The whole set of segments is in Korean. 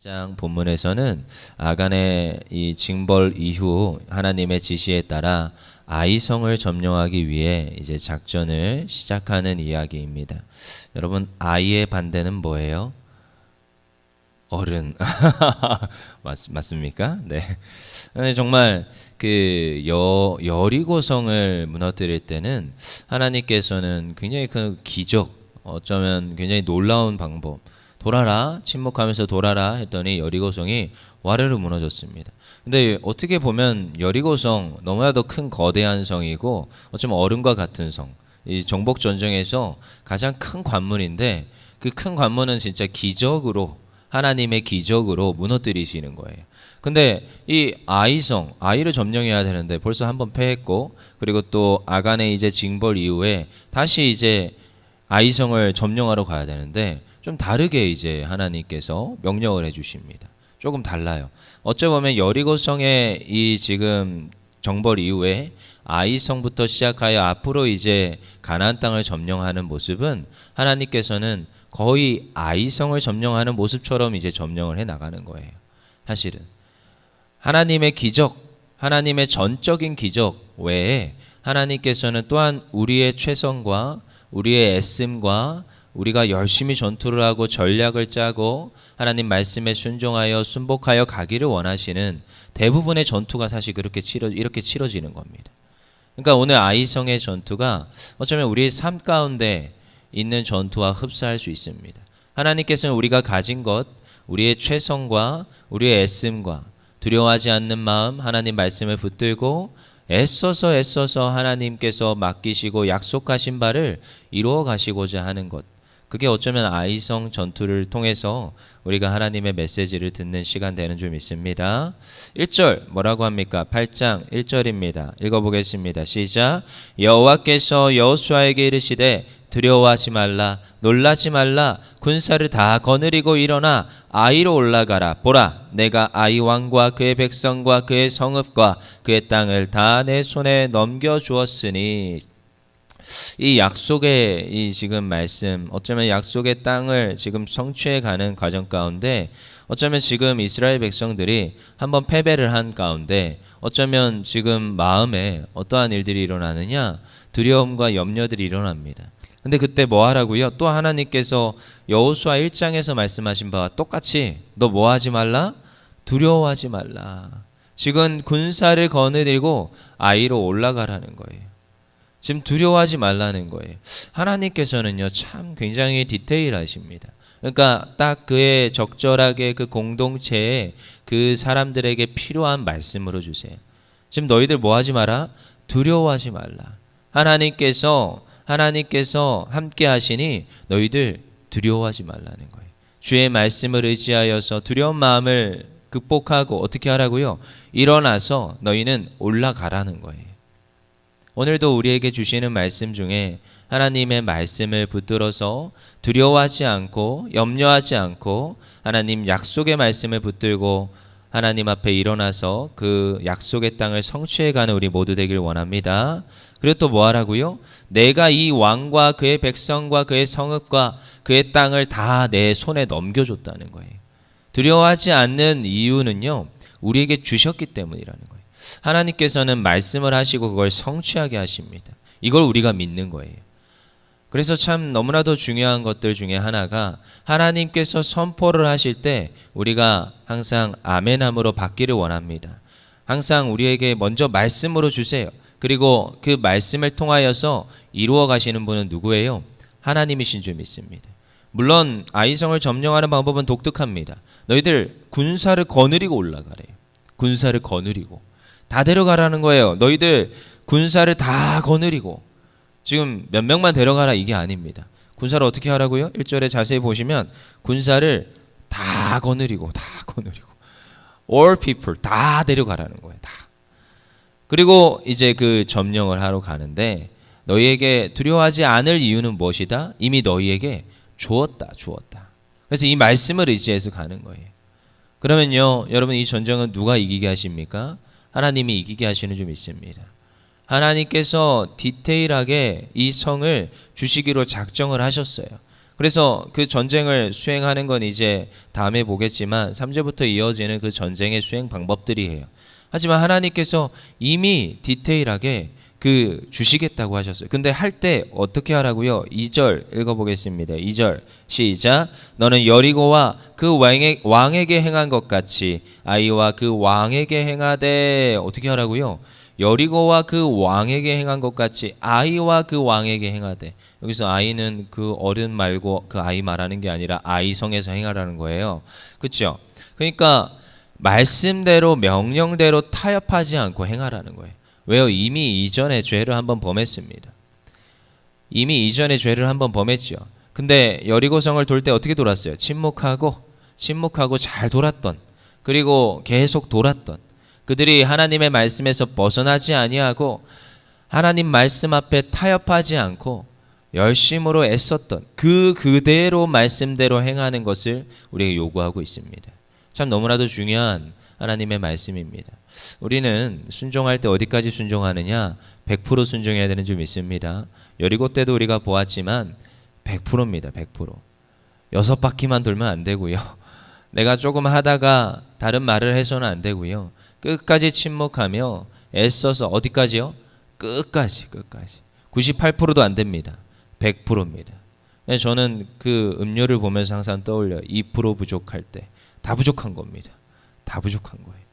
8장 본문에서는 아간의 이 징벌 이후 하나님의 지시에 따라 아이성을 점령하기 위해 이제 작전을 시작하는 이야기입니다. 여러분, 아이의 반대는 뭐예요? 어른. 맞습니까? 네. 정말 그 여리고성을 무너뜨릴 때는 하나님께서는 굉장히 그 기적, 어쩌면 굉장히 놀라운 방법, 돌아라, 침묵하면서 돌아라 했더니 여리고성이 와르르 무너졌습니다. 근데 어떻게 보면 여리고성 너무나도 큰 거대한 성이고 어쩌면 어른과 같은 성, 이 정복 전쟁에서 가장 큰 관문인데 그 큰 관문은 진짜 기적으로, 하나님의 기적으로 무너뜨리시는 거예요. 근데 이 아이성, 아이를 점령해야 되는데 벌써 한번 패했고, 그리고 또 아간의 이제 징벌 이후에 다시 이제 아이성을 점령하러 가야 되는데 좀 다르게 이제 하나님께서 명령을 해주십니다. 조금 달라요. 어찌 보면 여리고성의 이 지금 정벌 이후에 아이성부터 시작하여 앞으로 이제 가나안 땅을 점령하는 모습은 하나님께서는 거의 아이성을 점령하는 모습처럼 이제 점령을 해 나가는 거예요. 사실은 하나님의 기적, 하나님의 전적인 기적 외에 하나님께서는 또한 우리의 최선과 우리의 애씀과 우리가 열심히 전투를 하고 전략을 짜고 하나님 말씀에 순종하여 순복하여 가기를 원하시는 대부분의 전투가 사실 이렇게 치러지는 겁니다. 그러니까 오늘 아이성의 전투가 어쩌면 우리의 삶 가운데 있는 전투와 흡사할 수 있습니다. 하나님께서는 우리가 가진 것, 우리의 최선과 우리의 애씀과 두려워하지 않는 마음, 하나님 말씀을 붙들고 애써서 하나님께서 맡기시고 약속하신 바를 이루어 가시고자 하는 것, 그게 어쩌면 아이성 전투를 통해서 우리가 하나님의 메시지를 듣는 시간 되는 줄 믿습니다. 1절 뭐라고 합니까? 8장 1절입니다. 읽어보겠습니다. 시작. 여호와께서 여호수아에게 이르시되 두려워하지 말라, 놀라지 말라, 군사를 다 거느리고 일어나 아이로 올라가라. 보라, 내가 아이 왕과 그의 백성과 그의 성읍과 그의 땅을 다 내 손에 넘겨주었으니. 이 약속의 이 지금 말씀, 어쩌면 약속의 땅을 지금 성취해 가는 과정 가운데 어쩌면 지금 이스라엘 백성들이 한번 패배를 한 가운데 어쩌면 지금 마음에 어떠한 일들이 일어나느냐? 두려움과 염려들이 일어납니다. 근데 그때 뭐 하라고요? 또 하나님께서 여호수아 1장에서 말씀하신 바와 똑같이 너 뭐 하지 말라? 두려워하지 말라. 지금 군사를 거느리고 아이로 올라가라는 거예요. 지금 두려워하지 말라는 거예요. 하나님께서는요, 참 굉장히 디테일하십니다. 그러니까 딱 그의 적절하게 그 공동체에 그 사람들에게 필요한 말씀으로 주세요. 지금 너희들 뭐 하지 마라? 두려워하지 말라. 하나님께서 함께 하시니 너희들 두려워하지 말라는 거예요. 주의 말씀을 의지하여서 두려운 마음을 극복하고 어떻게 하라고요? 일어나서 너희는 올라가라는 거예요. 오늘도 우리에게 주시는 말씀 중에 하나님의 말씀을 붙들어서 두려워하지 않고 염려하지 않고 하나님 약속의 말씀을 붙들고 하나님 앞에 일어나서 그 약속의 땅을 성취해가는 우리 모두 되길 원합니다. 그리고 또 뭐 하라고요? 내가 이 왕과 그의 백성과 그의 성읍과 그의 땅을 다 내 손에 넘겨줬다는 거예요. 두려워하지 않는 이유는요, 우리에게 주셨기 때문이라는 거예요. 하나님께서는 말씀을 하시고 그걸 성취하게 하십니다. 이걸 우리가 믿는 거예요. 그래서 참 너무나도 중요한 것들 중에 하나가 하나님께서 선포를 하실 때 우리가 항상 아멘함으로 받기를 원합니다. 항상 우리에게 먼저 말씀으로 주세요. 그리고 그 말씀을 통하여서 이루어 가시는 분은 누구예요? 하나님이신 줄 믿습니다. 물론 아이성을 점령하는 방법은 독특합니다. 너희들 군사를 거느리고 올라가래요. 군사를 거느리고 다 데려가라는 거예요. 너희들 군사를 다 거느리고. 지금 몇 명만 데려가라 이게 아닙니다. 군사를 어떻게 하라고요? 1절에 자세히 보시면 군사를 다 거느리고 all people 다 데려가라는 거예요. 다. 그리고 이제 그 점령을 하러 가는데 너희에게 두려워하지 않을 이유는 무엇이다? 이미 너희에게 주었다. 그래서 이 말씀을 의지해서 가는 거예요. 그러면요, 여러분, 이 전쟁은 누가 이기게 하십니까? 하나님이 이기게 하시는 줄 믿습니다. 하나님께서 디테일하게 이 성을 주시기로 작정을 하셨어요. 그래서 그 전쟁을 수행하는 건 이제 다음에 보겠지만 3절부터 이어지는 그 전쟁의 수행 방법들이에요. 하지만 하나님께서 이미 디테일하게 그 주시겠다고 하셨어요. 근데 할 때 어떻게 하라고요? 2절 읽어보겠습니다. 2절 시작. 너는 여리고와 그 왕에게 행한 것 같이 아이와 그 왕에게 행하되. 어떻게 하라고요? 여리고와 그 왕에게 행한 것 같이 아이와 그 왕에게 행하되. 여기서 아이는 그 어른 말고 그 아이 말하는 게 아니라 아이 성에서 행하라는 거예요. 그렇죠? 그러니까 말씀대로 명령대로 타협하지 않고 행하라는 거예요. 왜요? 이미 이전에 죄를 한번 범했습니다. 이미 이전에 죄를 한번 범했죠. 근데 여리고성을 돌 때 어떻게 돌았어요? 침묵하고 잘 돌았던, 그리고 계속 돌았던 그들이 하나님의 말씀에서 벗어나지 아니하고 하나님 말씀 앞에 타협하지 않고 열심으로 애썼던 그대로 말씀대로 행하는 것을 우리에게 요구하고 있습니다. 참 너무나도 중요한 하나님의 말씀입니다. 우리는 순종할 때 어디까지 순종하느냐? 100% 순종해야 되는 줄 믿습니다. 여리고 때도 우리가 보았지만 100%입니다. 100%. 6바퀴만 돌면 안 되고요. 내가 조금 하다가 다른 말을 해서는 안 되고요. 끝까지 침묵하며 애써서 어디까지요? 끝까지. 98%도 안 됩니다. 100%입니다. 저는 그 음료를 보면서 항상 떠올려요. 2% 부족할 때. 다 부족한 겁니다. 다 부족한 거예요.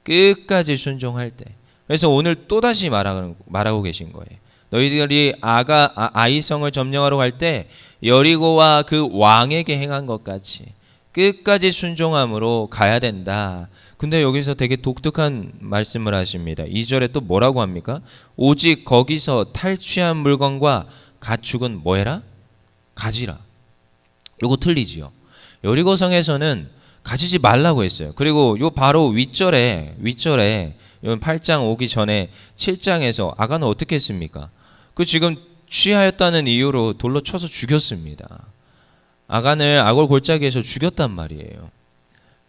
끝까지 순종할 때. 그래서 오늘 또다시 말하고 계신 거예요. 너희들이 아이성을 점령하러 갈 때 여리고와 그 왕에게 행한 것 같이 끝까지 순종함으로 가야 된다. 근데 여기서 되게 독특한 말씀을 하십니다. 2절에 또 뭐라고 합니까? 오직 거기서 탈취한 물건과 가축은 뭐해라? 가지라. 요거 틀리지요. 여리고성에서는 가지지 말라고 했어요. 그리고 요 바로 윗절에 요 8장 오기 전에 7장에서 아간은 어떻게 했습니까? 그 지금 취하였다는 이유로 돌로 쳐서 죽였습니다. 아간을 아골 골짜기에서 죽였단 말이에요.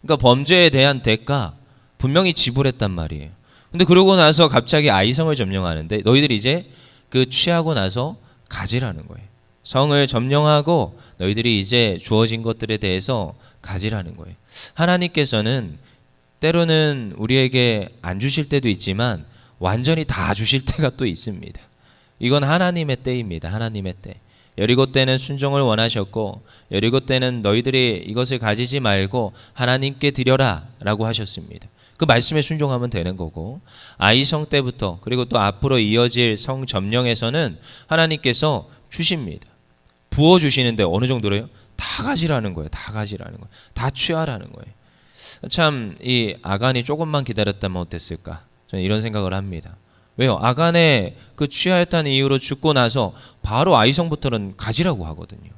그러니까 범죄에 대한 대가 분명히 지불했단 말이에요. 근데 그러고 나서 갑자기 아이성을 점령하는데 너희들이 이제 그 취하고 나서 가지라는 거예요. 성을 점령하고 너희들이 이제 주어진 것들에 대해서 가지라는 거예요. 하나님께서는 때로는 우리에게 안 주실 때도 있지만 완전히 다 주실 때가 또 있습니다. 이건 하나님의 때입니다. 하나님의 때. 여리고 때는 순종을 원하셨고 여리고 때는 너희들이 이것을 가지지 말고 하나님께 드려라 라고 하셨습니다. 그 말씀에 순종하면 되는 거고, 아이성 때부터 그리고 또 앞으로 이어질 성 점령에서는 하나님께서 주십니다. 부어주시는데 어느 정도로요? 다 가지라는 거예요. 다 가지라는 거예요. 다 취하라는 거예요. 참 이 아간이 조금만 기다렸다면 어땠을까? 저는 이런 생각을 합니다. 왜요? 아간의 그 취하였다는 이유로 죽고 나서 바로 아이성부터는 가지라고 하거든요.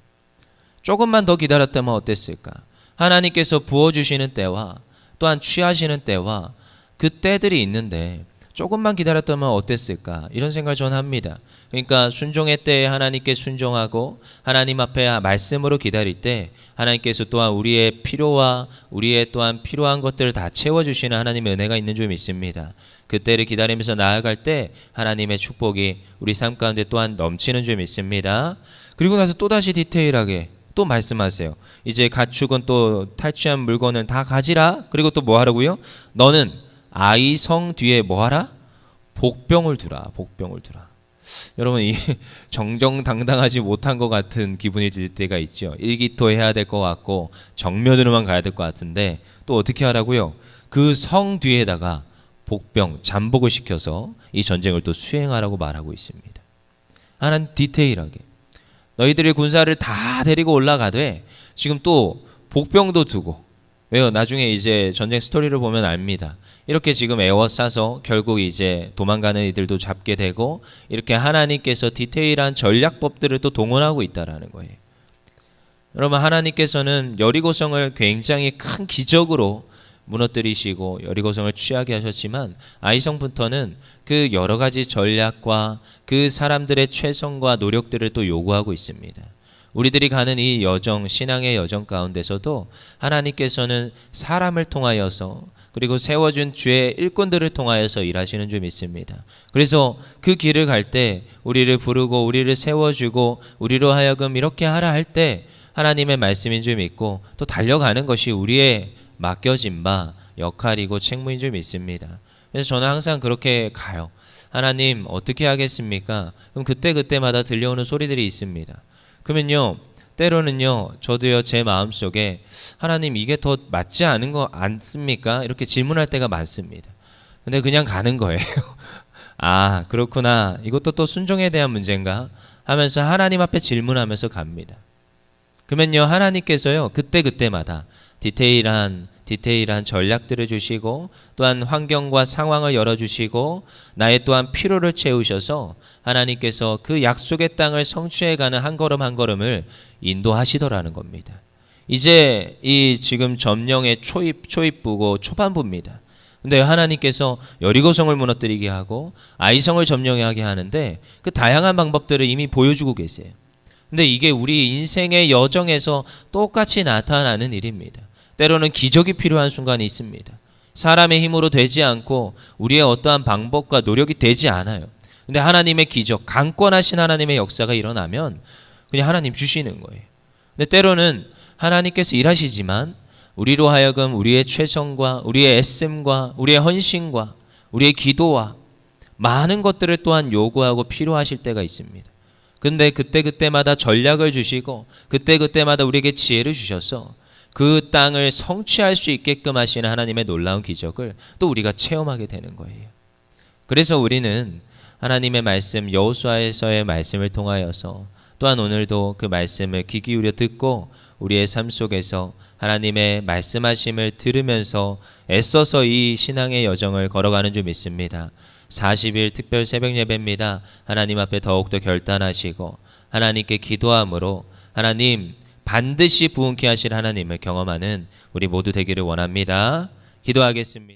조금만 더 기다렸다면 어땠을까? 하나님께서 부어주시는 때와 또한 취하시는 때와 그 때들이 있는데 조금만 기다렸다면 어땠을까? 이런 생각을 저는 합니다. 그러니까 순종의 때에 하나님께 순종하고 하나님 앞에 말씀으로 기다릴 때 하나님께서 또한 우리의 필요와 우리의 또한 필요한 것들을 다 채워주시는 하나님의 은혜가 있는 줄 믿습니다. 그 때를 기다리면서 나아갈 때 하나님의 축복이 우리 삶 가운데 또한 넘치는 줄 믿습니다. 그리고 나서 또다시 디테일하게 또 말씀하세요. 이제 가축은 또 탈취한 물건을 다 가지라. 그리고 또 뭐 하라고요? 너는 아이성 뒤에 뭐하라? 복병을 두라. 복병을 두라. 여러분 이 정정당당하지 못한 것 같은 기분이 들 때가 있죠. 일기토해야 될 것 같고 정면으로만 가야 될 것 같은데 또 어떻게 하라고요? 그 성 뒤에다가 복병, 잠복을 시켜서 이 전쟁을 또 수행하라고 말하고 있습니다. 하나님 디테일하게 너희들의 군사를 다 데리고 올라가되 지금 또 복병도 두고, 왜요? 나중에 이제 전쟁 스토리를 보면 압니다. 이렇게 지금 에워싸서 결국 이제 도망가는 이들도 잡게 되고 이렇게 하나님께서 디테일한 전략법들을 또 동원하고 있다라는 거예요. 여러분 하나님께서는 여리고성을 굉장히 큰 기적으로 무너뜨리시고 여리고성을 취하게 하셨지만 아이성부터는 그 여러 가지 전략과 그 사람들의 최선과 노력들을 또 요구하고 있습니다. 우리들이 가는 이 여정, 신앙의 여정 가운데서도 하나님께서는 사람을 통하여서 그리고 세워준 주의 일꾼들을 통하여서 일하시는 줄 믿습니다. 그래서 그 길을 갈 때 우리를 부르고 우리를 세워주고 우리로 하여금 이렇게 하라 할 때 하나님의 말씀인 줄 믿고 또 달려가는 것이 우리의 맡겨진 바 역할이고 책무인 줄 믿습니다. 그래서 저는 항상 그렇게 가요. 하나님 어떻게 하겠습니까? 그럼 그때그때마다 들려오는 소리들이 있습니다. 그러면요, 때로는요, 저도요, 제 마음속에 하나님 이게 더 맞지 않은 거 않습니까? 이렇게 질문할 때가 많습니다. 근데 그냥 가는 거예요. 아, 그렇구나. 이것도 또 순종에 대한 문제인가? 하면서 하나님 앞에 질문하면서 갑니다. 그러면요, 하나님께서요, 그때그때마다 디테일한 전략들을 주시고 또한 환경과 상황을 열어주시고 나의 또한 필요를 채우셔서 하나님께서 그 약속의 땅을 성취해가는 한 걸음 한 걸음을 인도하시더라는 겁니다. 이제 이 지금 점령의 초입부고 초반부입니다. 근데 하나님께서 여리고성을 무너뜨리게 하고 아이성을 점령하게 하는데 그 다양한 방법들을 이미 보여주고 계세요. 근데 이게 우리 인생의 여정에서 똑같이 나타나는 일입니다. 때로는 기적이 필요한 순간이 있습니다. 사람의 힘으로 되지 않고 우리의 어떠한 방법과 노력이 되지 않아요. 근데 하나님의 기적, 강권하신 하나님의 역사가 일어나면 그냥 하나님 주시는 거예요. 근데 때로는 하나님께서 일하시지만 우리로 하여금 우리의 최선과 우리의 애씀과 우리의 헌신과 우리의 기도와 많은 것들을 또한 요구하고 필요하실 때가 있습니다. 근데 그때마다 전략을 주시고 그때마다 우리에게 지혜를 주셔서 그 땅을 성취할 수 있게끔 하시는 하나님의 놀라운 기적을 또 우리가 체험하게 되는 거예요. 그래서 우리는 하나님의 말씀, 여호수아에서의 말씀을 통하여서 또한 오늘도 그 말씀을 귀 기울여 듣고 우리의 삶 속에서 하나님의 말씀하심을 들으면서 애써서 이 신앙의 여정을 걸어가는 줄 믿습니다. 40일 특별 새벽 예배입니다. 하나님 앞에 더욱더 결단하시고 하나님께 기도함으로 하나님 반드시 부흥케 하실 하나님을 경험하는 우리 모두 되기를 원합니다. 기도하겠습니다.